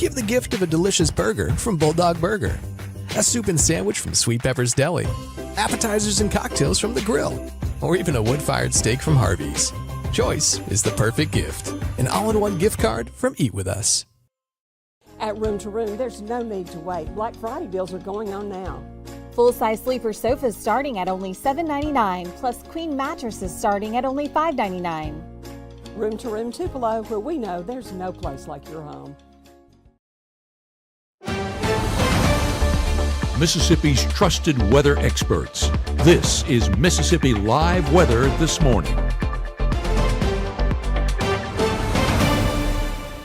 Give the gift of a delicious burger from Bulldog Burger, a soup and sandwich from Sweet Pepper's Deli, appetizers and cocktails from The Grill, or even a wood-fired steak from Harvey's. Choice is the perfect gift. An all-in-one gift card from Eat With Us. At Room to Room, there's no need to wait. Black Friday deals are going on now. Full-size sleeper sofas starting at only $7.99, plus queen mattresses starting at only $5.99. Room to Room Tupelo, where we know there's no place like your home. Mississippi's trusted weather experts. This is Mississippi Live Weather This Morning.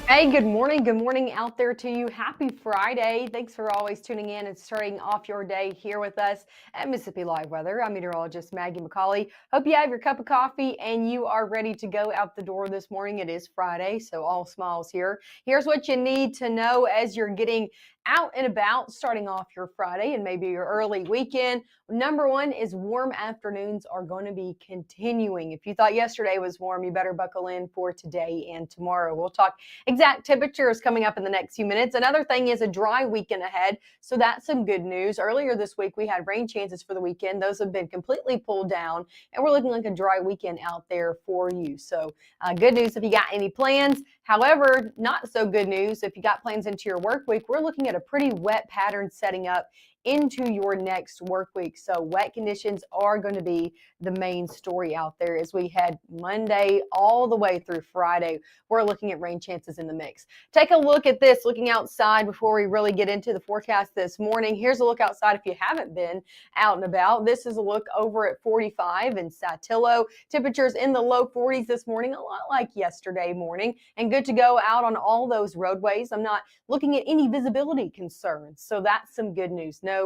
Hey, good morning. Good morning out there to you. Happy Friday. Thanks for always tuning in and starting off your day here with us at Mississippi Live Weather. I'm meteorologist Maggie McCauley. Hope you have your cup of coffee and you are ready to go out the door this morning. It is Friday, so all smiles here. Here's what you need to know as you're getting out and about, starting off your Friday and maybe your early weekend. Number one is warm afternoons are going to be continuing. If you thought yesterday was warm, you better buckle in for today and tomorrow. We'll talk exact temperatures coming up in the next few minutes. Another thing is a dry weekend ahead, so that's some good news. Earlier this week, we had rain chances for the weekend. Those have been completely pulled down, and we're looking like a dry weekend out there for you. So good news if you got any plans. However, not so good news if you got plans into your work week. We're looking at a pretty wet pattern setting up into your next work week. So wet conditions are going to be the main story out there as we head Monday all the way through Friday. We're looking at rain chances in the mix. Take a look at this, looking outside before we really get into the forecast this morning. Here's a look outside if you haven't been out and about. This is a look over at 45 in Saltillo. Temperatures in the low 40s this morning, a lot like yesterday morning, and good to go out on all those roadways. I'm not looking at any visibility concerns, so that's some good news. No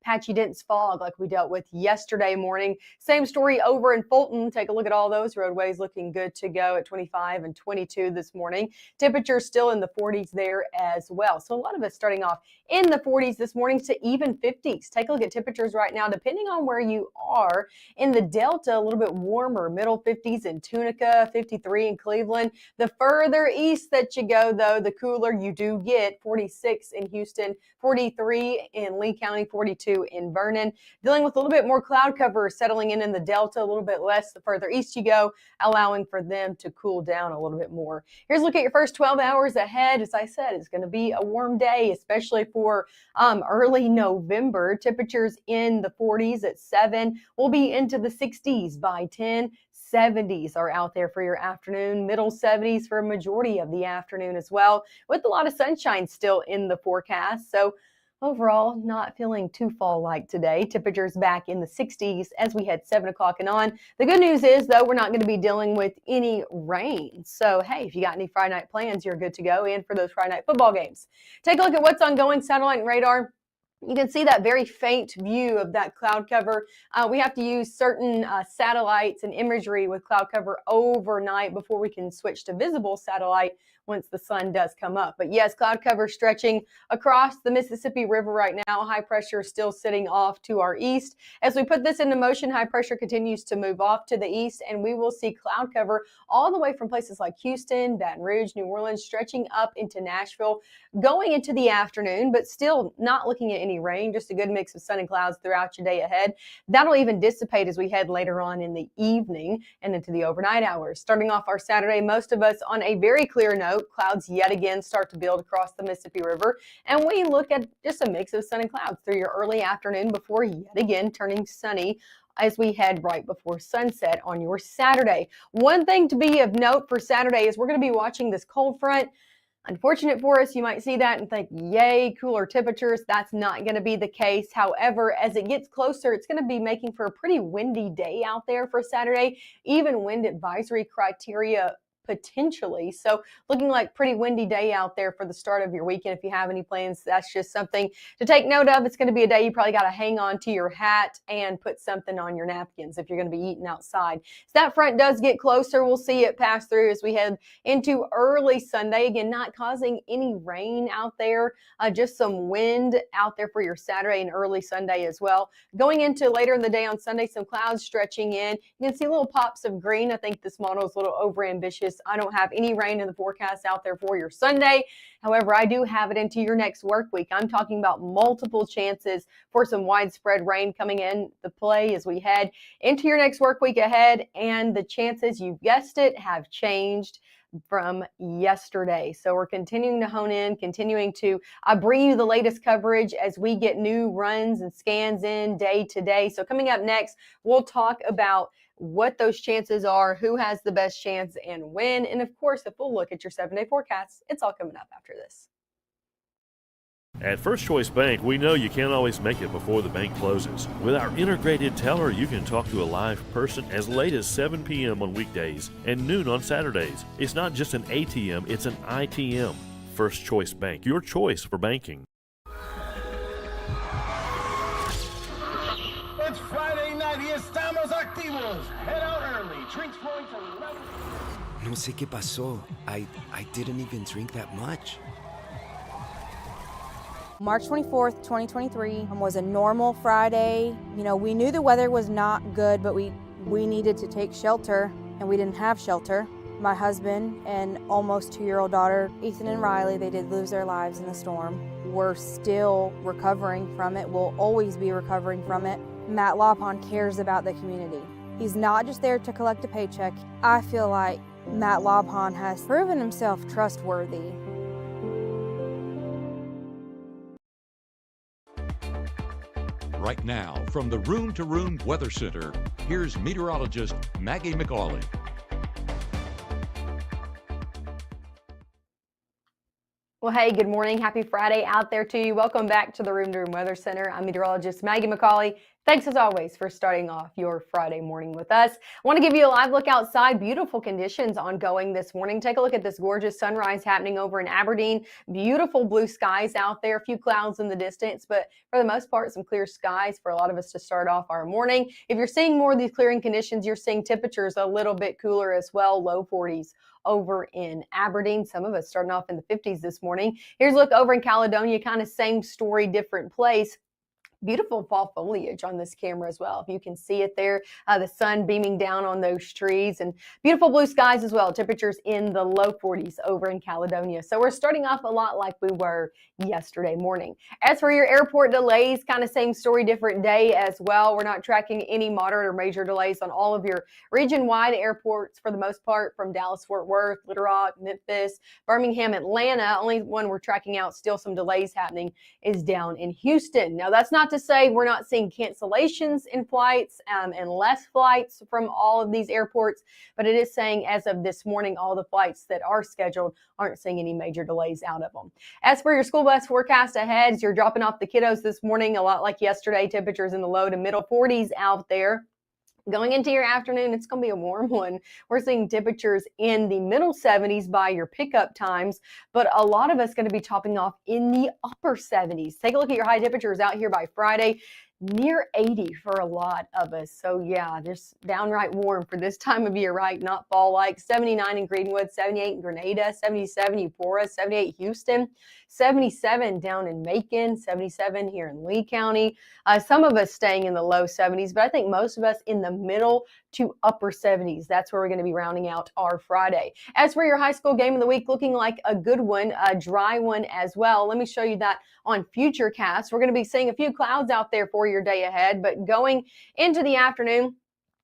patchy dense fog like we dealt with yesterday morning. Same story over in Fulton. Take a look at all those roadways looking good to go at 25 and 22 this morning. Temperatures still in the 40s there as well. So a lot of us starting off in the 40s this morning to even 50s. Take a look at temperatures right now, depending on where you are. In the Delta, a little bit warmer, middle 50s in Tunica, 53 in Cleveland. The further east that you go, though, the cooler you do get. 46 in Houston, 43 in Lee County, 42 in Vernon. Dealing with a little bit more cloud cover settling in the Delta, a little bit less the further east you go, allowing for them to cool down a little bit more. Here's a look at your first 12 hours ahead. As I said, it's going to be a warm day, especially for early November. Temperatures in the 40s at 7. We'll be into the 60s by 10. 70s are out there for your afternoon, middle 70s for a majority of the afternoon as well, with a lot of sunshine still in the forecast. So overall, not feeling too fall-like today. Temperatures back in the 60s as we head 7 o'clock and on. The good news is, though, we're not going to be dealing with any rain. So, hey, if you got any Friday night plans, you're good to go in for those Friday night football games. Take a look at what's ongoing satellite and radar. You can see that very faint view of that cloud cover. We have to use certain satellites and imagery with cloud cover overnight before we can switch to visible satellite once the sun does come up. But yes, cloud cover stretching across the Mississippi River right now. High pressure still sitting off to our east. As we put this into motion, high pressure continues to move off to the east, and we will see cloud cover all the way from places like Houston, Baton Rouge, New Orleans, stretching up into Nashville, going into the afternoon, but still not looking at any rain, just a good mix of sun and clouds throughout your day ahead. That'll even dissipate as we head later on in the evening and into the overnight hours. Starting off our Saturday, most of us on a very clear note. Clouds yet again start to build across the Mississippi River, and we look at just a mix of sun and clouds through your early afternoon before yet again turning sunny as we head right before sunset on your Saturday. One thing to be of note for Saturday is we're going to be watching this cold front. Unfortunate for us, you might see that and think, yay, cooler temperatures. That's not going to be the case. However, as it gets closer, it's going to be making for a pretty windy day out there for Saturday, even wind advisory criteria potentially. So looking like pretty windy day out there for the start of your weekend. If you have any plans, that's just something to take note of. It's going to be a day you probably got to hang on to your hat and put something on your napkins if you're going to be eating outside. So that front does get closer. We'll see it pass through as we head into early Sunday. Again, not causing any rain out there, just some wind out there for your Saturday and early Sunday as well. Going into later in the day on Sunday, some clouds stretching in. You can see little pops of green. I think this model is a little overambitious I don't have any rain in the forecast out there for your Sunday. However, I do have it into your next work week. I'm talking about multiple chances for some widespread rain coming in the play as we head into your next work week ahead. And the chances, you guessed it, have changed from yesterday. So we're continuing to hone in, continuing to bring you the latest coverage as we get new runs and scans in day to day. So coming up next, we'll talk about what those chances are, who has the best chance and when. And of course, if we'll look at your 7-day forecast, it's all coming up after this. At First Choice Bank, we know you can't always make it before the bank closes. With our integrated teller, you can talk to a live person as late as 7 p.m. on weekdays and noon on Saturdays. It's not just an ATM, it's an ITM. First Choice Bank, your choice for banking. It's Friday night y estamos activos. Head out early. Drinks flowing from 11. No sé qué pasó. I didn't even drink that much. March 24th, 2023 was a normal Friday. You know, we knew the weather was not good, but we needed to take shelter, and we didn't have shelter. My husband and almost 2-year-old daughter, Ethan and Riley, they did lose their lives in the storm. We're still recovering from it. We'll always be recovering from it. Matt Lawpon cares about the community. He's not just there to collect a paycheck. I feel like Matt Lawpon has proven himself trustworthy. Right now, from the Room to Room Weather Center, here's meteorologist Maggie McAuley. Well, hey, good morning. Happy Friday out there to you. Welcome back to the Room to Room Weather Center. I'm meteorologist Maggie McAuley. Thanks as always for starting off your Friday morning with us. I want to give you a live look outside. Beautiful conditions ongoing this morning. Take a look at this gorgeous sunrise happening over in Aberdeen. Beautiful blue skies out there. A few clouds in the distance, but for the most part, some clear skies for a lot of us to start off our morning. If you're seeing more of these clearing conditions, you're seeing temperatures a little bit cooler as well, low 40s. Over in Aberdeen. Some of us starting off in the 50s this morning. Here's a look over in Caledonia, kind of same story, different place. Beautiful fall foliage on this camera as well. If you can see it there, the sun beaming down on those trees and beautiful blue skies as well. Temperatures in the low 40s over in Caledonia. So we're starting off a lot like we were yesterday morning. As for your airport delays, kind of same story, different day as well. We're not tracking any moderate or major delays on all of your region-wide airports for the most part, from Dallas, Fort Worth, Little Rock, Memphis, Birmingham, Atlanta. Only one we're tracking out, still some delays happening, is down in Houston. Now, that's not to say we're not seeing cancellations in flights and less flights from all of these airports, but it is saying as of this morning, all the flights that are scheduled aren't seeing any major delays out of them. As for your school bus forecast ahead, as you're dropping off the kiddos this morning, a lot like yesterday, temperatures in the low to middle 40s out there. Going into your afternoon, it's going to be a warm one. We're seeing temperatures in the middle 70s by your pickup times, but a lot of us going to be topping off in the upper 70s. Take a look at your high temperatures out here by Friday. Near 80 for a lot of us. So yeah, just downright warm for this time of year, right? Not fall-like. 79 in Greenwood, 78 in Grenada, 77 Eupora, 78 Houston, 77 down in Macon, 77 here in Lee County. Some of us staying in the low 70s, but I think most of us in the middle to upper 70s. That's where we're going to be rounding out our Friday. As for your high school game of the week, looking like a good one, a dry one as well. Let me show you that on Futurecast. We're going to be seeing a few clouds out there for your day ahead, but going into the afternoon,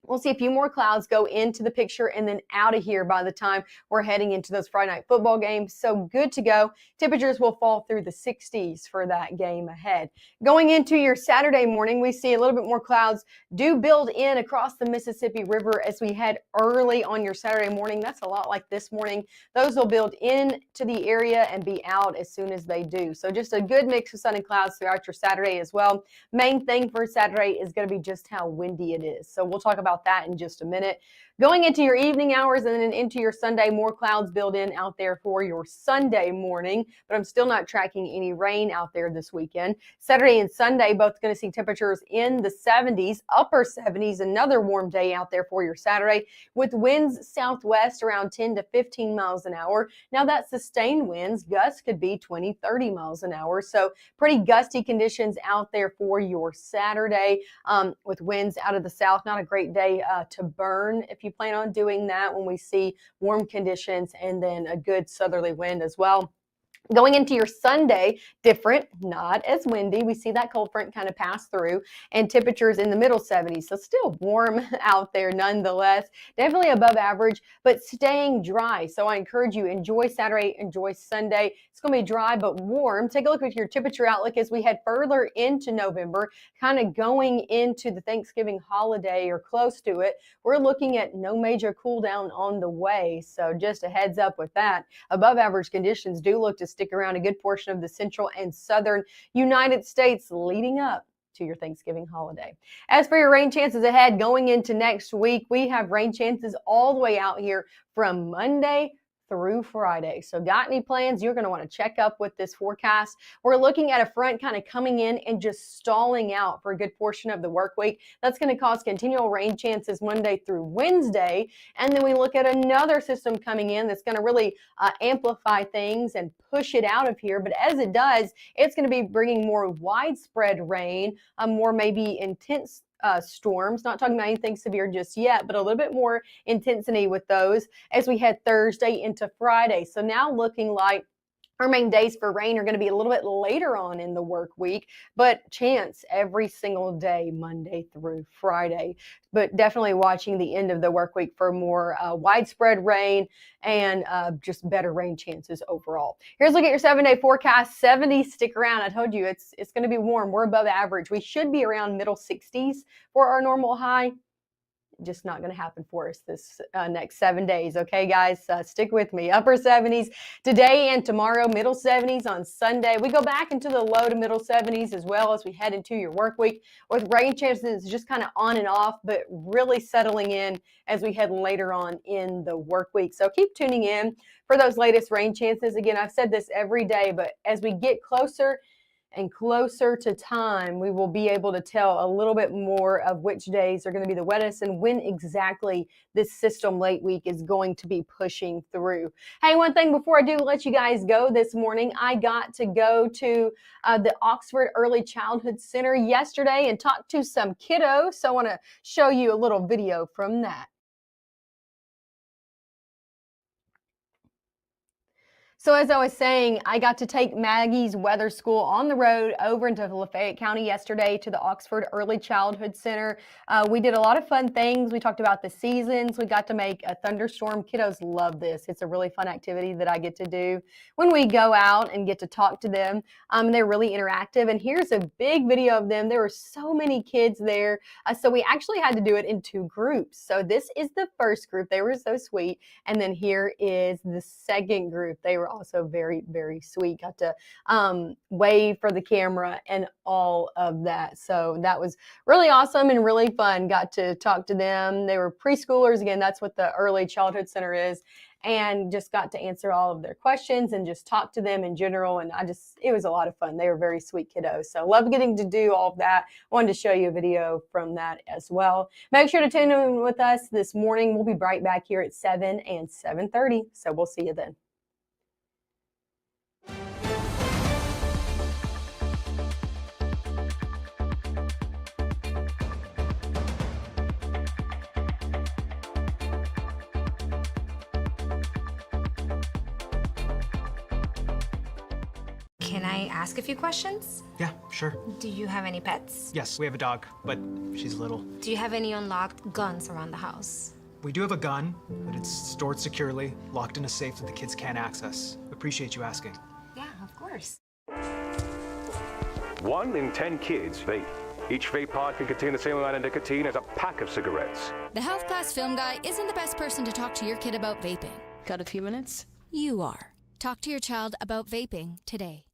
we'll see a few more clouds go into the picture and then out of here by the time we're heading into those Friday night football games. So good to go. Temperatures will fall through the 60s for that game ahead. Going into your Saturday morning, we see a little bit more clouds do build in across the Mississippi River as we head early on your Saturday morning. That's a lot like this morning. Those will build into the area and be out as soon as they do. So just a good mix of sun and clouds throughout your Saturday as well. Main thing for Saturday is going to be just how windy it is. So we'll talk about that in just a minute. Going into your evening hours and then into your Sunday, more clouds build in out there for your Sunday morning, but I'm still not tracking any rain out there this weekend. Saturday and Sunday, both going to see temperatures in the 70s, upper 70s, another warm day out there for your Saturday with winds southwest around 10 to 15 miles an hour. Now that sustained winds, gusts could be 20, 30 miles an hour. So pretty gusty conditions out there for your Saturday with winds out of the south. Not a great day to burn, if you plan on doing that when we see warm conditions and then a good southerly wind as well. Going into your Sunday, different, not as windy. We see that cold front kind of pass through and temperatures in the middle 70s. So still warm out there nonetheless. Definitely above average, but staying dry. So I encourage you, enjoy Saturday, enjoy Sunday. It's going to be dry but warm. Take a look at your temperature outlook as we head further into November, kind of going into the Thanksgiving holiday or close to it. We're looking at no major cool down on the way. So just a heads up with that. Above average conditions do look to stick around a good portion of the central and southern United States leading up to your Thanksgiving holiday. As for your rain chances ahead going into next week, we have rain chances all the way out here from Monday through Friday. So got any plans? You're going to want to check up with this forecast. We're looking at a front kind of coming in and just stalling out for a good portion of the work week. That's going to cause continual rain chances Monday through Wednesday. And then we look at another system coming in that's going to really amplify things and push it out of here. But as it does, it's going to be bringing more widespread rain, more maybe intense storms. Not talking about anything severe just yet, but a little bit more intensity with those as we head Thursday into Friday. So now looking like our main days for rain are going to be a little bit later on in the work week, but chance every single day, Monday through Friday. But definitely watching the end of the work week for more widespread rain and just better rain chances overall. Here's a look at your 7-day forecast. 70, stick around. I told you it's going to be warm. We're above average. We should be around middle 60s for our normal high. Just not going to happen for us this next 7 days. Okay, guys, stick with me. Upper 70s today and tomorrow, middle 70s on Sunday. We go back into the low to middle 70s as well as we head into your work week with rain chances just kind of on and off, but really settling in as we head later on in the work week. So keep tuning in for those latest rain chances. Again, I've said this every day, but as we get closer and closer to time, we will be able to tell a little bit more of which days are going to be the wettest and when exactly this system late week is going to be pushing through. Hey, one thing before I do let you guys go this morning, I got to go to the Oxford Early Childhood Center yesterday and talk to some kiddos. So I want to show you a little video from that. So as I was saying, I got to take Maggie's Weather School on the road over into Lafayette County yesterday to the Oxford Early Childhood Center. We did a lot of fun things. We talked about the seasons. We got to make a thunderstorm. Kiddos love this. It's a really fun activity that I get to do when we go out and get to talk to them. They're really interactive. And here's a big video of them. There were so many kids there. So we actually had to do it in 2 groups. So this is the first group. They were so sweet. And then here is the second group. They were also very, very sweet. Got to wave for the camera and all of that. So that was really awesome and really fun. Got to talk to them. They were preschoolers. Again, that's what the Early Childhood Center is. And just got to answer all of their questions and just talk to them in general. And it was a lot of fun. They were very sweet kiddos. So love getting to do all of that. Wanted to show you a video from that as well. Make sure to tune in with us this morning. We'll be right back here at 7 and 7:30. So we'll see you then. Can I ask a few questions? Yeah, sure. Do you have any pets? Yes, we have a dog, but she's little. Do you have any unlocked guns around the house? We do have a gun, but it's stored securely, locked in a safe that the kids can't access. Appreciate you asking. Yeah, of course. 1 in 10 kids vape. Each vape pod can contain the same amount of nicotine as a pack of cigarettes. The Health Class Film Guy isn't the best person to talk to your kid about vaping. Got a few minutes? You are. Talk to your child about vaping today.